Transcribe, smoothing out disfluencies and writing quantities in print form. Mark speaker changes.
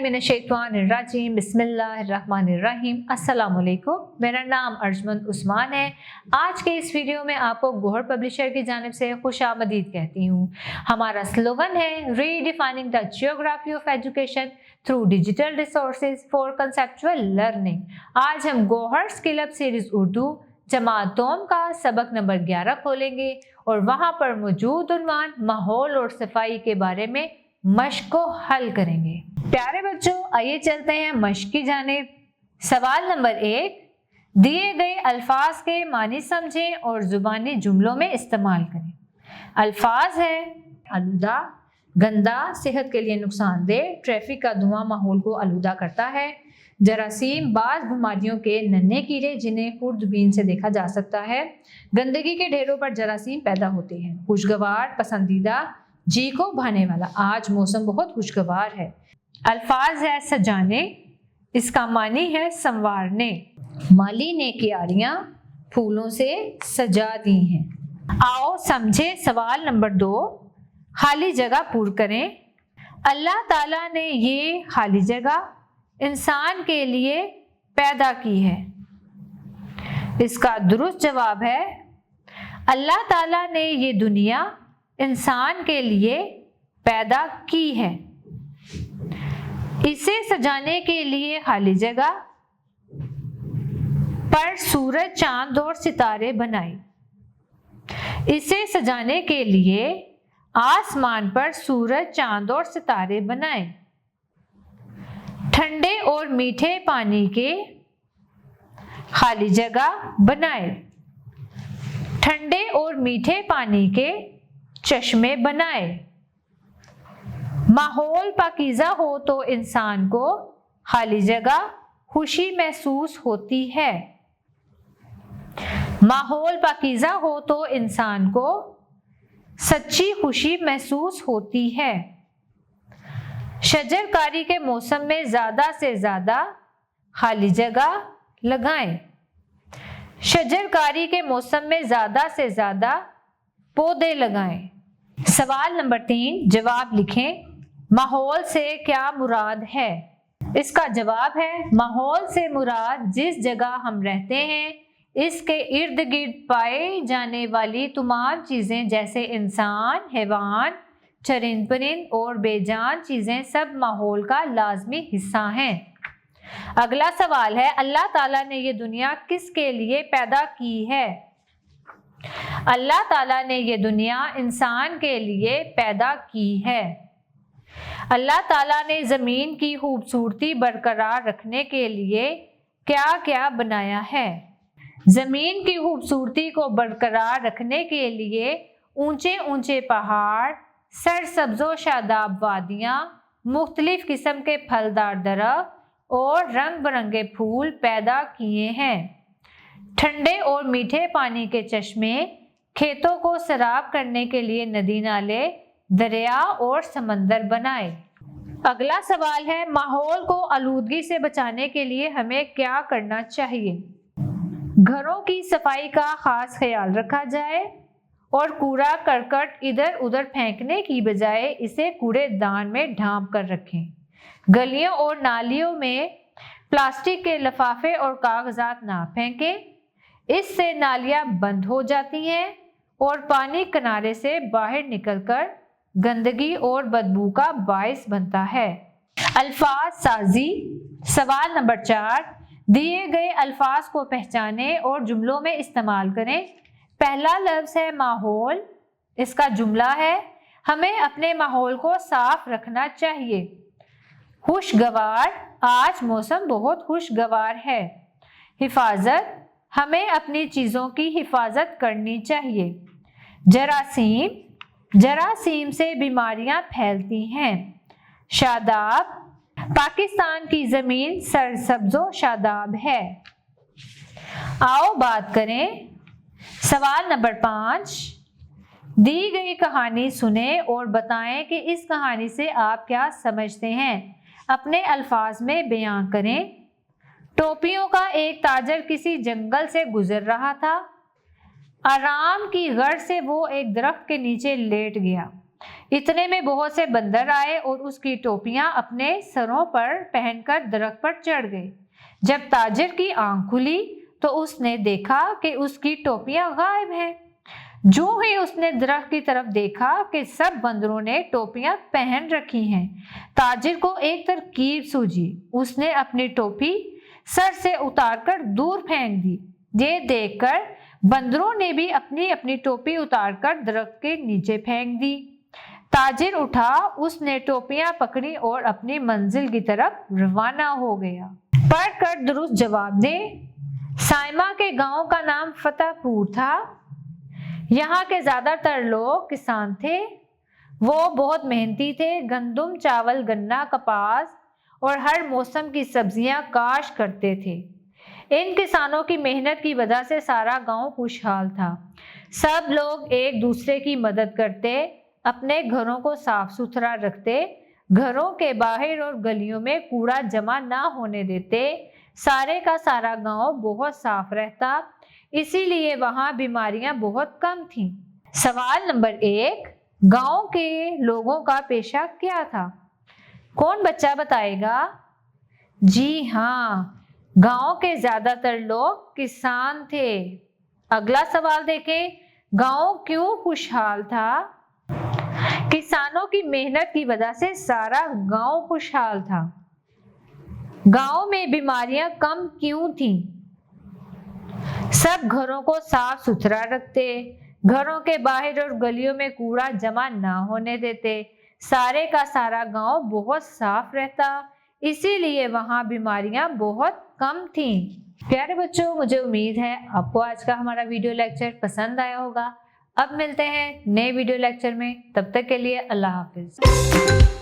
Speaker 1: मिनश्शैतानिर्रजीम बिस्मिल्लाहिर्रहमानिर्रहीम। अस्सलाम वालेकुम। मेरा नाम अर्जमंद उस्मान है। आज के इस वीडियो में आपको गोहर पब्लिशर की जानिब से खुशामदीद कहती हूँ। हमारा स्लोगन है redefining the geography of education through digital resources for conceptual learning. आज हम Gohar skill up series Urdu जमात दोम का सबक नंबर 11 खोलेंगे और वहाँ पर मौजूद उन्वान माहौल और सफाई के बारे में मश्क को हल करेंगे। प्यारे बच्चों, आइए चलते हैं मश्क की जानिब। सवाल नंबर 1, दिए गए अल्फाज के मानी समझें और जुबानी जुमलों में इस्तेमाल करें। अल्फाज है आलूदा, गंदा, सेहत के लिए नुकसानदेह, ट्रैफिक का धुआं माहौल को आलूदा करता है, जरासीम, बाज बीमारियों के नन्हे कीड़े जिन्हें खुर्दबीन से देखा जा सकता है, गंदगी के ढेरों पर जरासीम पैदा होते हैं, खुशगवार, पसंदीदा, जी को भाने वाला, आज मौसम बहुत खुशगवार है। अल्फाज है सजाने, इसका मानी है संवारने, माली ने क्यारियां फूलों से सजा दी हैं। आओ समझे सवाल नंबर 2, खाली जगह पूर करें। अल्लाह ताला ने ये खाली जगह इंसान के लिए पैदा की है। इसका दुरुस्त जवाब है अल्लाह ताला ने ये दुनिया इंसान के लिए पैदा की है। इसे सजाने के लिए खाली जगह पर सूरज, चांद और सितारे बनाए। इसे सजाने के लिए आसमान पर सूरज, चांद और सितारे बनाए। ठंडे और मीठे पानी के खाली जगह बनाए। ठंडे और मीठे पानी के चश्मे बनाए। माहौल पाकीज़ा हो तो इंसान को खाली जगह खुशी महसूस होती है। माहौल पाकीज़ा हो तो इंसान को सच्ची खुशी महसूस होती है। शजरकारी के मौसम में ज़्यादा से ज़्यादा खाली जगह लगाएं। शजरकारी के मौसम में ज़्यादा से ज़्यादा पौधे लगाएं। सवाल नंबर 3, जवाब लिखें। माहौल से क्या मुराद है? इसका जवाब है माहौल से मुराद जिस जगह हम रहते हैं इसके इर्द गिर्द पाए जाने वाली तमाम चीज़ें जैसे इंसान, हैवान, चरिंद परिंद और बेजान चीज़ें सब माहौल का लाजमी हिस्सा हैं। अगला सवाल है अल्लाह ताला ने ये दुनिया किसके लिए पैदा की है? अल्लाह ताला ने ये दुनिया इंसान के लिए पैदा की है। अल्लाह ताला ने ज़मीन की खूबसूरती बरकरार रखने के लिए क्या क्या बनाया है? ज़मीन की खूबसूरती को बरकरार रखने के लिए ऊंचे ऊंचे पहाड़, सरसब्ज़ो शादाब वादियाँ, मुख्तलिफ किस्म के फलदार दरख्त और रंग बिरंगे फूल पैदा किए हैं। ठंडे और मीठे पानी के चश्मे, खेतों को सैराब करने के लिए नदी नाले, दरिया और समंदर बनाए। अगला सवाल है माहौल को आलूदगी से बचाने के लिए हमें क्या करना चाहिए? घरों की सफाई का खास ख्याल रखा जाए और कूड़ा करकट इधर उधर फेंकने की बजाय इसे कूड़ेदान में ढांप कर रखें। गलियों और नालियों में प्लास्टिक के लिफाफे और कागजात ना फेंकें, इससे नालियां बंद हो जाती हैं और पानी किनारे से बाहर निकलकर गंदगी और बदबू का बायस बनता है। अल्फाज साजी। सवाल नंबर 4, दिए गए अल्फाज को पहचानें और जुमलों में इस्तेमाल करें। पहला लफ्ज़ है माहौल। इसका जुमला है हमें अपने माहौल को साफ रखना चाहिए। खुशगवार, आज मौसम बहुत खुशगवार है। हिफाजत, हमें अपनी चीज़ों की हिफाजत करनी चाहिए। जरासीम, जरासीम से बीमारियां फैलती हैं। शादाब, पाकिस्तान की ज़मीन सरसब्ज़ो शादाब है। आओ बात करें। सवाल नंबर 5, दी गई कहानी सुने और बताएं कि इस कहानी से आप क्या समझते हैं। अपने अल्फाज में बयां करें। टोपियों का एक ताजर किसी जंगल से गुजर रहा था। आराम की गर्ज से वो एक दरख्त के नीचे लेट गया। इतने में बहुत से बंदर आए और उसकी टोपियां अपने सरों पर पहनकर दरख्त पर चढ़ गए। जब ताजिर की आंख खुली तो उसने देखा कि उसकी टोपियां गायब हैं। जो ही उसने दरख्त की तरफ देखा कि सब बंदरों ने टोपियां पहन रखी हैं, ताजिर को एक तरकीब सूझी। उसने अपनी टोपी सर से उतारकर दूर फेंक दी। ये देखकर बंदरों ने भी अपनी अपनी टोपी उतारकर दरख्त के नीचे फेंक दी। ताजिर उठा, उसने टोपियां पकड़ी और अपनी मंजिल की तरफ रवाना हो गया। पढ़कर दुरुस्त जवाब दे। साइमा के गांव का नाम फतेहपुर था। यहाँ के ज्यादातर लोग किसान थे। वो बहुत मेहनती थे। गंदम, चावल, गन्ना, कपास और हर मौसम की सब्जियां काश्त करते थे। इन किसानों की मेहनत की वजह से सारा गांव खुशहाल था। सब लोग एक दूसरे की मदद करते, अपने घरों को साफ सुथरा रखते, घरों के बाहर और गलियों में कूड़ा जमा ना होने देते। सारे का सारा गांव बहुत साफ रहता, इसीलिए वहां बीमारियां बहुत कम थीं। सवाल नंबर 1, गांव के लोगों का पेशा क्या था? कौन बच्चा बताएगा? जी हाँ, गांव के ज्यादातर लोग किसान थे। अगला सवाल देखें, गांव क्यों खुशहाल था? किसानों की मेहनत की वजह से सारा गांव खुशहाल था। गांव में बीमारियां कम क्यों थीं? सब घरों को साफ सुथरा रखते, घरों के बाहर और गलियों में कूड़ा जमा ना होने देते, सारे का सारा गांव बहुत साफ रहता, इसीलिए वहां बीमारियां बहुत कम थीं। प्यारे बच्चों, मुझे उम्मीद है आपको आज का हमारा वीडियो लेक्चर पसंद आया होगा। अब मिलते हैं नए वीडियो लेक्चर में, तब तक के लिए अल्लाह हाफिज।